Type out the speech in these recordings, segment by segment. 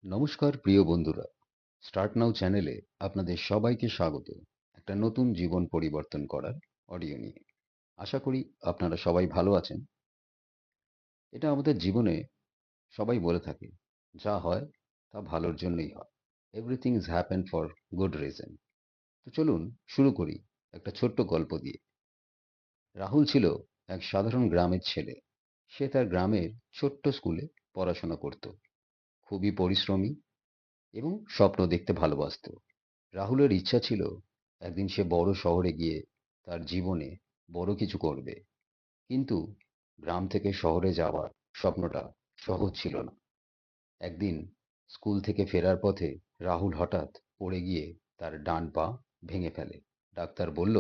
নমস্কার প্রিয় বন্ধুরা, স্টার্ট নাও চ্যানেলে আপনাদের সবাইকে স্বাগত। একটা নতুন জীবন পরিবর্তন করার অডিও নিয়ে। আশা করি আপনারা সবাই ভালো আছেন। এটা আমাদের জীবনে সবাই বলে থাকে, যা হয় তা ভালোর জন্যই হয়। Everything is happen for good reason. তো চলুন শুরু করি একটা ছোট্ট গল্প দিয়ে। রাহুল ছিল এক সাধারণ গ্রামের ছেলে। সে তার গ্রামের ছোট্ট স্কুলে পড়াশোনা করত। খুবই পরিশ্রমী এবং স্বপ্ন দেখতে ভালোবাসত। রাহুলের ইচ্ছা ছিল একদিন সে বড় শহরে গিয়ে তার জীবনে বড় কিছু করবে। কিন্তু গ্রাম থেকে শহরে যাওয়ার স্বপ্নটা সহজ ছিল না। একদিন স্কুল থেকে ফেরার পথে রাহুল হঠাৎ পড়ে গিয়ে তার ডান পা ভেঙে ফেলে। ডাক্তার বলল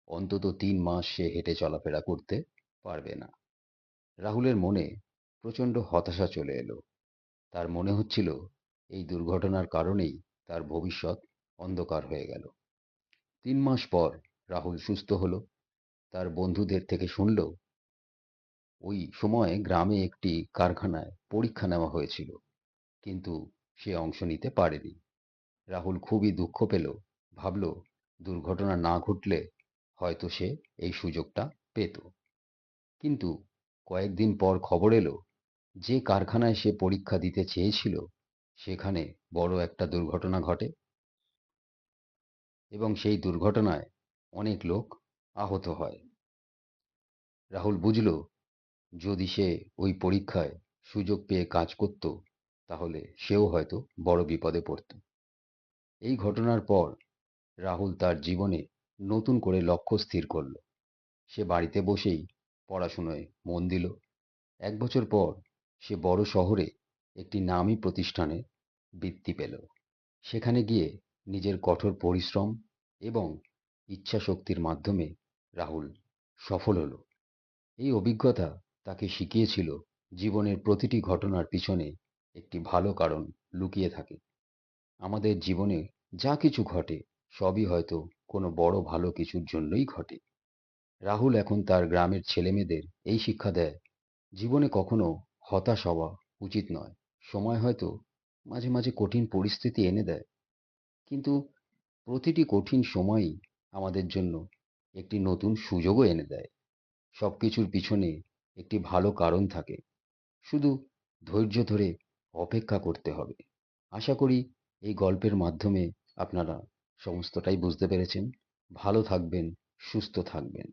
অন্তত 3 মাস সে হেঁটে চলাফেরা করতে পারবে না। রাহুলের মনে প্রচণ্ড হতাশা চলে এলো। তার মনে হচ্ছিল এই দুর্ঘটনার কারণেই তার ভবিষ্যৎ অন্ধকার হয়ে গেল। 3 মাস পর রাহুল সুস্থ হলো। তার বন্ধুদের থেকে শুনল ওই সময় গ্রামে একটি কারখানায় পরীক্ষা নেওয়া হয়েছিল, কিন্তু সে অংশ নিতে পারেনি। রাহুল খুবই দুঃখ পেল। ভাবল দুর্ঘটনা না ঘটলে হয়তো সে এই সুযোগটা পেত। কিন্তু কয়েকদিন পর খবর এলো যে কারখানায় সে পরীক্ষা দিতে চেয়েছিল সেখানে বড় একটা দুর্ঘটনা ঘটে এবং সেই দুর্ঘটনায় অনেক লোক আহত হয়। রাহুল বুঝল যদি সে ওই পরীক্ষায় সুযোগ পেয়ে কাজ করত তাহলে সেও হয়তো বড় বিপদে পড়ত। এই ঘটনার পর রাহুল তার জীবনে নতুন করে লক্ষ্য স্থির করল। সে বাড়িতে বসেই পড়াশুনোয় মন দিল। 1 বছর পর সে বড় শহরে একটি নামী প্রতিষ্ঠানে বৃত্তি পেল। সেখানে গিয়ে নিজের কঠোর পরিশ্রম এবং ইচ্ছাশক্তির মাধ্যমে রাহুল সফল হলো। এই অভিজ্ঞতা তাকে শিখিয়েছিল জীবনের প্রতিটি ঘটনার পিছনে একটি ভালো কারণ লুকিয়ে থাকে। আমাদের জীবনে যা কিছু ঘটে সবই হয়তো কোনো বড় ভালো কিছুর জন্যই ঘটে। রাহুল এখন তার গ্রামের ছেলেমেয়েদের এই শিক্ষা দেয়, জীবনে কখনো হতাশ হওয়া উচিত নয়। সময় হয়তো মাঝে মাঝে কঠিন পরিস্থিতি এনে দেয়, কিন্তু প্রতিটি কঠিন সময়ই আমাদের জন্য একটি নতুন সুযোগও এনে দেয়। সবকিছুর পিছনে একটি ভালো কারণ থাকে, শুধু ধৈর্য ধরে অপেক্ষা করতে হবে। আশা করি এই গল্পের মাধ্যমে আপনারা সমস্তটাই বুঝতে পেরেছেন। ভালো থাকবেন, সুস্থ থাকবেন।